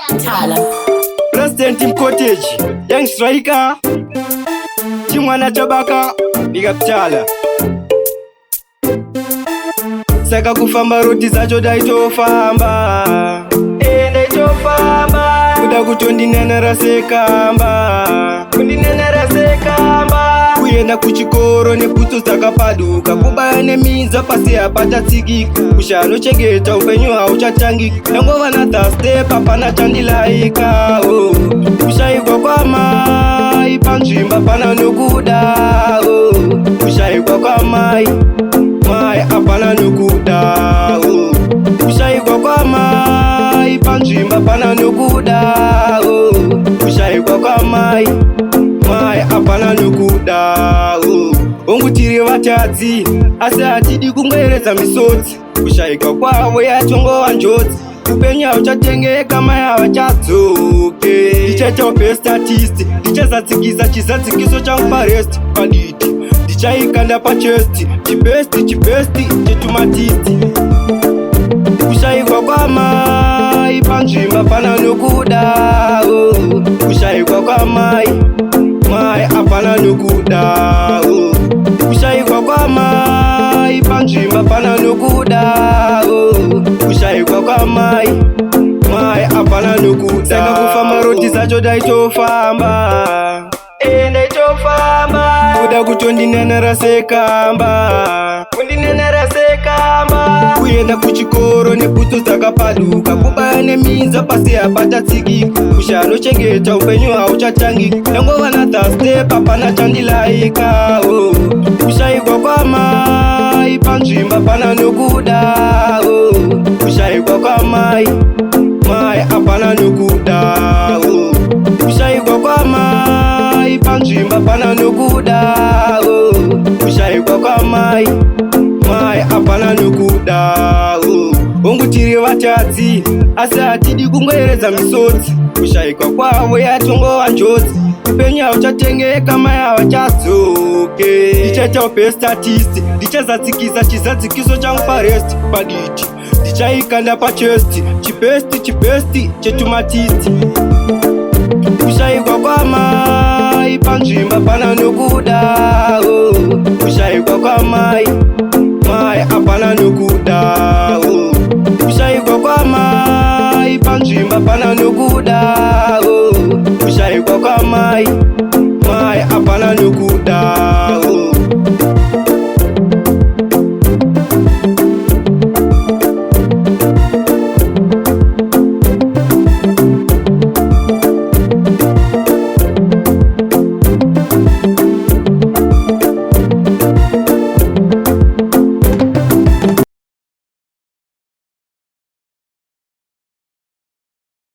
Tala President Team Cottage, Young Striker, Chimwana Chabaka, Big Up Tala. Saka kufamba roti zacho daitofamba, daitofamba. Kuda kutondinenera sekamba, kundinenera sekamba. Kuenda kuchikoro nebhutsu dzakapaduka, kubaya neminza pasi apachatsikika. Kushano chengeta upenyu hauchatangika, nangova na thirstep hapana chandilaika. Kushayikwa kwamai panzvimba pana nokuda. Kushayikwa kwamai mai hapana nokuda. Kushayikwa kwamai panzvimba pana nokuda. Kushayikwa kwamai mai hapana nokuda. Hongu tiri vatadzi asi hatidi kungoeredza misodzi. Kushayikwa kwavo yachongova njodzi, upenyu hauchatengeka mai havachadzoke. Ndichaita best artist, ndichazadzikisa chizadzikiso changu parest paditi. Ndichaikanda pachesti, chibesti chetumatiti. Kushayikwa kwamai panzvimba pana nokuda. Kushayikwa kwamai mai hapana nokuda. Kushayikwa kwamai panzvimba pana nokuda. Kushayikwa kwamai mai hapana nokuda. Saka kufamba roti zacho daitofamba, daitofamba. Kuda kutondinenera sekamba, kundinenera sekamba. Kuenda kuchikoro nebhutsu dzakapaduka, kubaya neminza pasi hapachatsikika. Kushano chengeta upenyu hauchatangika, nangova na thirstep hapana chandilaika. Kushayikwa kwamai panzvimba pana nokuda. Kushayikwa kwamai mai hapana nokuda. Kushayikwa kwamai panzvimba pana nokuda. Kushayikwa kwamai mai hapana nokuda. Hongu tiri vatadzi asi hatidi kungoeredza misodzi. Kushayikwa kwavo yachongova njodzi, upenyu hauchatengeka mai havachadzoke. Ndichaita best artist, ndichazadzikisa chizadzikiso changu parest paditi. Ndichaikanda pachesti, chibesti chetumatiti. Kushayikwa kwamai panzvimba pana nokuda. Kushayikwa kwamai mai hapana nokuda. Kushayikwa kwamai panzvimba pana